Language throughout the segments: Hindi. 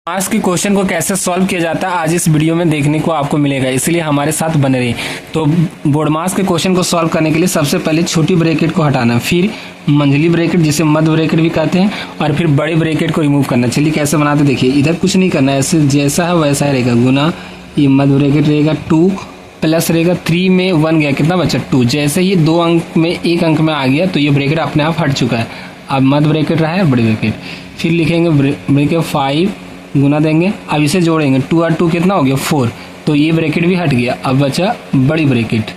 आज के क्वेश्चन को कैसे सॉल्व किया जाता है आज इस वीडियो में देखने को आपको मिलेगा, इसलिए हमारे साथ बने रहिए। तो बोर्ड मास के क्वेश्चन को सॉल्व करने के लिए सबसे पहले छोटी ब्रैकेट को हटाना, फिर मंझली ब्रैकेट जिसे मध्य ब्रैकेट भी कहते हैं, और फिर बड़ी ब्रैकेट को रिमूव करना। चलिए कैसे बनाते देखिए। इधर कुछ नहीं करना है, ऐसे जैसा है वैसा ही रहेगा, गुना ये मध्य ब्रैकेट रहेगा 2 प्लस रहेगा 3 में 1 गया, कितना बचा 2। जैसे ये 2 अंक में 1 अंक में आ गया तो ये ब्रैकेट अपने आप हट चुका है। अब मध्य ब्रैकेट रहा है बड़ी ब्रैकेट, फिर लिखेंगे ब्रैकेट 5 गुना देंगे। अब इसे जोड़ेंगे 2 और 2 कितना हो गया 4, तो ये ब्रैकेट भी हट गया। अब बचा बड़ी ब्रैकेट,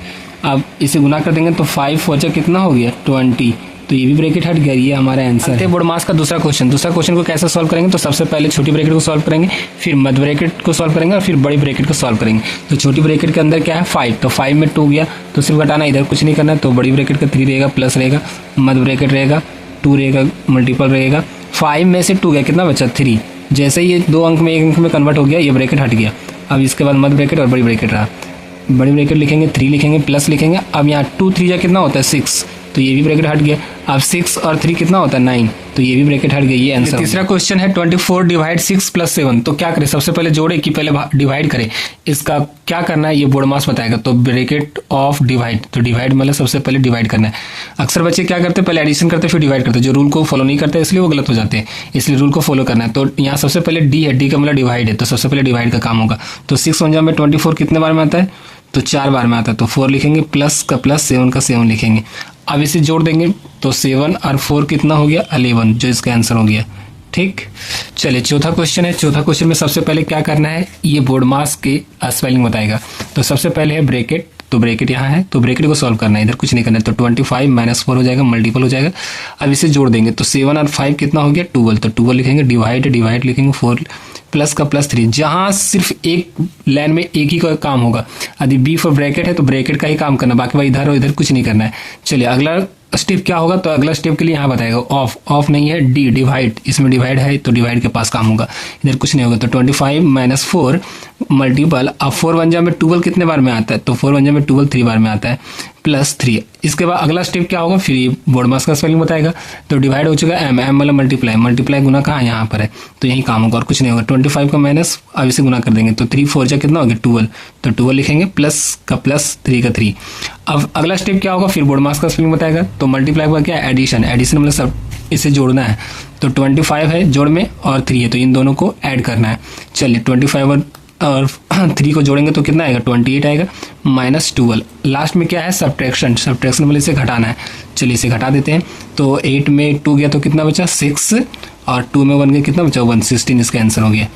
अब इसे गुना कर देंगे तो 5 4 कितना हो गया 20, तो ये भी ब्रैकेट हट गया। ये हमारा आंसर है बोर्ड मास का दूसरा क्वेश्चन को कैसे सॉल्व करेंगे। तो सबसे पहले छोटी ब्रैकेट को सॉल्व करेंगे, फिर मध्य ब्रैकेट को सॉल्व करेंगे और फिर बड़ी ब्रैकेट को सॉल्व करेंगे। तो छोटी ब्रैकेट के अंदर क्या है 5, तो 5 में 2 गया तो सिर्फ घटाना, इधर कुछ नहीं करना। तो बड़ी ब्रैकेट का 3 रहेगा प्लस रहेगा, मध्य ब्रैकेट रहेगा 2 रहेगा मल्टीपल रहेगा। 5 में से 2 गया, कितना बचा 3। जैसे ये 2 अंक में 1 अंक में कन्वर्ट हो गया, ये ब्रैकेट हट गया। अब इसके बाद मध्य ब्रैकेट और बड़ी ब्रैकेट रहा, बड़ी ब्रैकेट लिखेंगे 3 लिखेंगे प्लस लिखेंगे। अब यहाँ 2 3 जा कितना होता है 6, तो ये भी ब्रैकेट हट गया। अब 6 और 3 कितना होता है 9, तो ये भी ब्रैकेट हट गई। ये आंसर। तीसरा क्वेश्चन है 24 डिवाइड 6 प्लस 7। तो क्या करें, सबसे पहले जोड़े कि पहले डिवाइड करें, इसका क्या करना है ये बोर्ड मास बताएगा। तो ब्रैकेट ऑफ डिवाइड, तो डिवाइड मतलब सबसे पहले डिवाइड करना है। अक्सर बच्चे क्या करते हैं पहले एडिशन करते फिर डिवाइड करते, जो रूल को फॉलो नहीं करते इसलिए वो गलत हो जाते हैं, इसलिए रूल को फॉलो करना है। तो यहाँ सबसे पहले डी है, डी का मतलब डिवाइड है, तो सबसे पहले डिवाइड का काम होगा। तो 6 1 में 24 कितने बार में आता है, तो 4 बार में आता है। तो 4 लिखेंगे प्लस का प्लस 7 का 7 लिखेंगे। अब इसे जोड़ देंगे तो 7 और 4 कितना हो गया 11, जो इसका आंसर हो गया। ठीक, चलिए चौथा क्वेश्चन है। चौथा क्वेश्चन में सबसे पहले क्या करना है, ये बोर्ड मास के स्पेलिंग बताएगा। तो सबसे पहले है ब्रैकेट, तो ब्रैकेट यहाँ है तो ब्रैकेट को सॉल्व करना है, इधर कुछ नहीं करना है। तो 25 माइनस 4 हो जाएगा, मल्टीपल हो जाएगा। अब इसे जोड़ देंगे तो 7 और 5 कितना हो गया 12, तो 12 लिखेंगे। डिवाइड लिखेंगे 4 प्लस का प्लस 3, जहाँ सिर्फ एक लाइन में एक ही का काम होगा। यदि बी फॉर ब्रैकेट है तो ब्रैकेट का ही काम करना, बाकी भाई इधर और इधर कुछ नहीं करना है। चलिए अगला स्टेप क्या होगा, तो अगला स्टेप के लिए यहाँ बताएगा ऑफ नहीं है, डी डिवाइड, इसमें डिवाइड है तो डिवाइड के पास काम होगा, इधर कुछ नहीं होगा। तो 25 माइनस 4 मल्टीपल, अब 4 1 जा में 12 कितने बार में आता है, तो 4 1 जा में 12 3 बार में आता है प्लस 3। इसके बाद अगला स्टेप क्या होगा, फिर ये बोर्ड मास का स्पेलिंग बताएगा। तो डिवाइड हो चुका है, एम मतलब मल्टीप्लाई गुना कहाँ यहाँ पर है, तो यही काम होगा और कुछ नहीं होगा। 25 का माइनस, अब इसे गुना कर देंगे तो 3 4 जा कितना हो गया 12, तो 12 लिखेंगे प्लस का प्लस 3 का 3। अब अगला स्टेप क्या होगा, फिर बोर्ड मास का स्पेलिंग बताएगा। तो मल्टीप्लाई का क्या है एडिशन मतलब सब इसे जोड़ना है। तो 25 है जोड़ में और 3 है, तो इन दोनों को ऐड करना है। चलिए 25 और 3 को जोड़ेंगे तो कितना आएगा 28 आएगा माइनस 12। लास्ट में क्या है सब्ट्रैक्शन मतलब इसे घटाना है। चलिए इसे घटा देते हैं। तो 8 में 2 गया तो कितना बचा 6, और 2 में 1 गया कितना बचा 1, 16 इसका आंसर हो गया।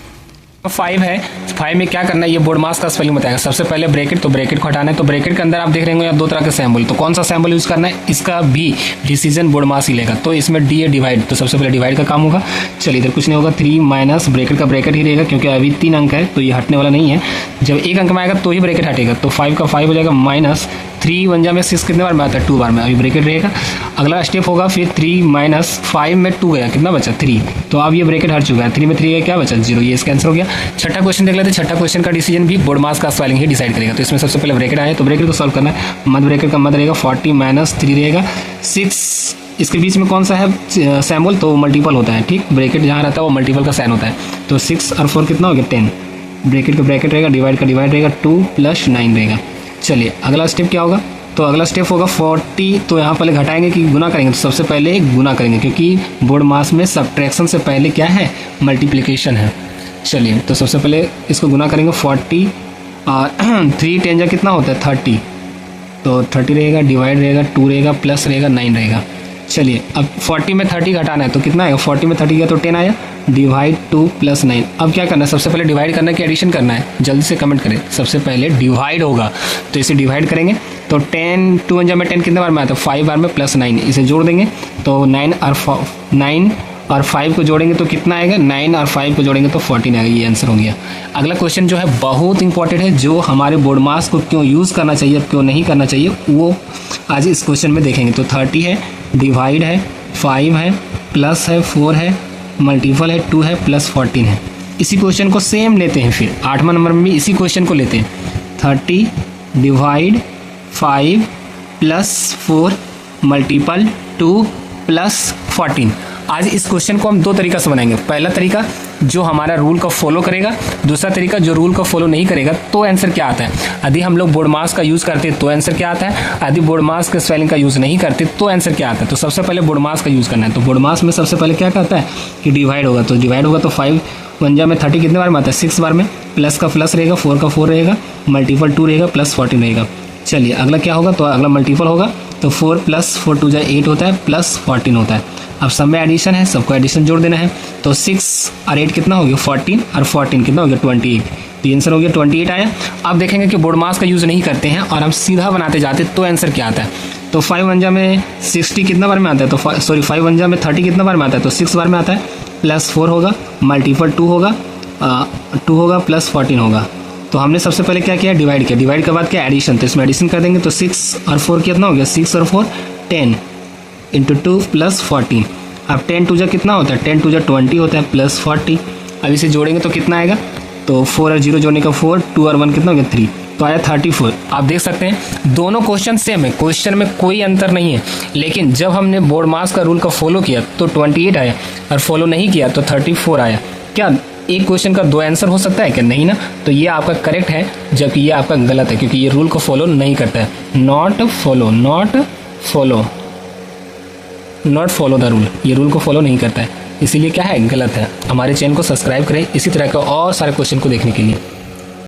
5 है, 5 में क्या करना है ये बोर्ड मास का स्पेलिंग बताएगा। सबसे पहले ब्रैकेट, तो ब्रैकेट को हटाना है। तो ब्रैकेट के अंदर आप देख रहे होंगे यहाँ 2 तरह के सैम्बल, तो कौन सा सैम्बल यूज करना है, इसका भी डिसीजन बोर्ड मास ही लेगा। तो इसमें डी है डिवाइड, तो सबसे पहले डिवाइड का काम होगा। चलिए इधर कुछ नहीं होगा, 3 माइनस ब्रैकेट का ब्रैकेट ही रहेगा क्योंकि अभी 3 अंक है तो ये हटने वाला नहीं है। जब 1 अंक में आएगा तो ही ब्रैकेट हटेगा। तो 5 का 5 हो जाएगा माइनस 3 1 जा में 6 कितने बार में आता है 2 बार में, अभी ब्रैकेट रहेगा। अगला स्टेप होगा फिर 3 माइनस 5 में 2 गया कितना बचा 3, तो अब ये ब्रैकेट हट चुका है। 3 में 3 गया क्या बचा 0, ये इसका आंसर हो गया। छठा क्वेश्चन देख लेते हैं। छठा क्वेश्चन का डिसीजन भी बोर्ड मास का स्पेलिंग ही डिसाइड करेगा। तो इसमें सबसे पहले ब्रैकेट आए तो ब्रैकेट को सॉल्व करना है। मध्य ब्रैकेट का मध्य रहेगा 40 माइनस 3 रहेगा 6, इसके बीच में कौन सा है सैम्बल, तो मल्टीपल होता है। ठीक, ब्रैकेट जहाँ रहता है वो मल्टीपल का साइन होता है। तो 6 और 4 कितना हो गया 10, ब्रैकेट का ब्रैकेट रहेगा, डिवाइड का डिवाइड रहेगा 2 प्लस 9 रहेगा। चलिए अगला स्टेप क्या होगा, तो अगला स्टेप होगा 40, तो यहाँ पहले घटाएंगे कि गुना करेंगे, तो सबसे पहले गुना करेंगे क्योंकि बोर्ड मास में सब्ट्रैक्शन से पहले क्या है मल्टीप्लिकेशन है। चलिए तो सबसे पहले इसको गुना करेंगे 40 और 3 10 जा कितना होता है 30, तो 30 रहेगा, डिवाइड रहेगा 2 रहेगा प्लस रहेगा 9 रहेगा। चलिए अब 40 में 30 घटाना है तो कितना आएगा, 40 में 30 गया तो 10 आया, डिवाइड 2 प्लस 9। अब क्या करना है, सबसे पहले डिवाइड करना है कि एडिशन करना है, जल्दी से कमेंट करें। सबसे पहले डिवाइड होगा तो इसे डिवाइड करेंगे। तो 10 2 1 में 10 कितने बार में आता है 5 बार में प्लस 9, इसे जोड़ देंगे तो 9 और 5 को जोड़ेंगे तो कितना आएगा 9 और 5 को जोड़ेंगे तो 14 आएगा, ये आंसर हो गया। अगला क्वेश्चन जो है बहुत इंपॉर्टेंट है, जो हमारे बोर्ड मास को क्यों यूज़ करना चाहिए क्यों नहीं करना चाहिए वो आज इस क्वेश्चन में देखेंगे। तो 30 है, डिवाइड है, 5 है, प्लस है, 4 है, मल्टीपल है, 2 है, प्लस 14 है। इसी क्वेश्चन को सेम लेते हैं, फिर 8वां नंबर में भी इसी क्वेश्चन को लेते हैं। 30 डिवाइड 5 प्लस 4 मल्टीपल 2 प्लस 14। आज इस क्वेश्चन को हम 2 तरीका से बनाएंगे। पहला तरीका जो हमारा रूल को फॉलो करेगा, दूसरा तरीका जो रूल को फॉलो नहीं करेगा तो आंसर क्या आता है। यदि हम लोग बोर्ड मास का यूज़ करते तो आंसर क्या आता है, यदि बोर्ड मास के स्पेलिंग का यूज़ नहीं करते तो आंसर क्या आता है। तो सबसे पहले बोर्ड मास का यूज़ करना है। तो बोर्ड मास में सबसे पहले क्या कहता है कि डिवाइड होगा, तो डिवाइड होगा तो 5 1 में 30 कितने बार में आता है, 6 बार में। प्लस का प्लस रहेगा, 4 का 4 रहेगा, मल्टीपल 2 रहेगा, प्लस 14 रहेगा। चलिए अगला क्या होगा, तो अगला मल्टीपल होगा, तो 4 + 4 2 8 होता है, प्लस 14 होता है। अब सब में एडिशन है, सबको एडिशन जोड़ देना है। तो 6 और 8 कितना हो गया 14, और 14 कितना हो गया 28। तो आंसर हो गया 28 आया। अब देखेंगे कि बोर्ड मास का यूज़ नहीं करते हैं और हम सीधा बनाते जाते तो आंसर क्या आता है। तो 5 1 में 60 कितना बार में आता है, तो 5 1 में 30 कितना बार में आता है, तो 6 बार में आता है। प्लस 4 होगा, मल्टीपल 2 होगा, 2 होगा, प्लस 14 होगा। तो हमने सबसे पहले क्या किया, डिवाइड किया। डिवाइड के बाद क्या, एडिशन। तो इसमें एडिशन कर देंगे, तो 6 और 4 कितना हो गया, 6 और 4 10 × 2 + 14। अब 10 2 कितना होता है, 10 2 20 होता है, प्लस 40। अब इसे जोड़ेंगे तो कितना आएगा, तो 4 और 0 जोड़ने का 4, 2 और 1 कितना हो गया 3, तो आया 34। आप देख सकते हैं दोनों क्वेश्चन सेम है, क्वेश्चन में कोई अंतर नहीं है। लेकिन जब हमने बोर्ड मास का रूल को फॉलो किया तो 28 आया, और फॉलो नहीं किया तो 34 आया। क्या एक क्वेश्चन का 2 आंसर हो सकता है क्या, नहीं ना। तो ये आपका करेक्ट है, जबकि ये आपका गलत है, क्योंकि ये रूल को फॉलो नहीं करता है। नॉट फॉलो द रूल, ये रूल को फॉलो नहीं करता है, इसीलिए क्या है, गलत है। हमारे चैनल को सब्सक्राइब करें इसी तरह के और सारे क्वेश्चन को देखने के लिए।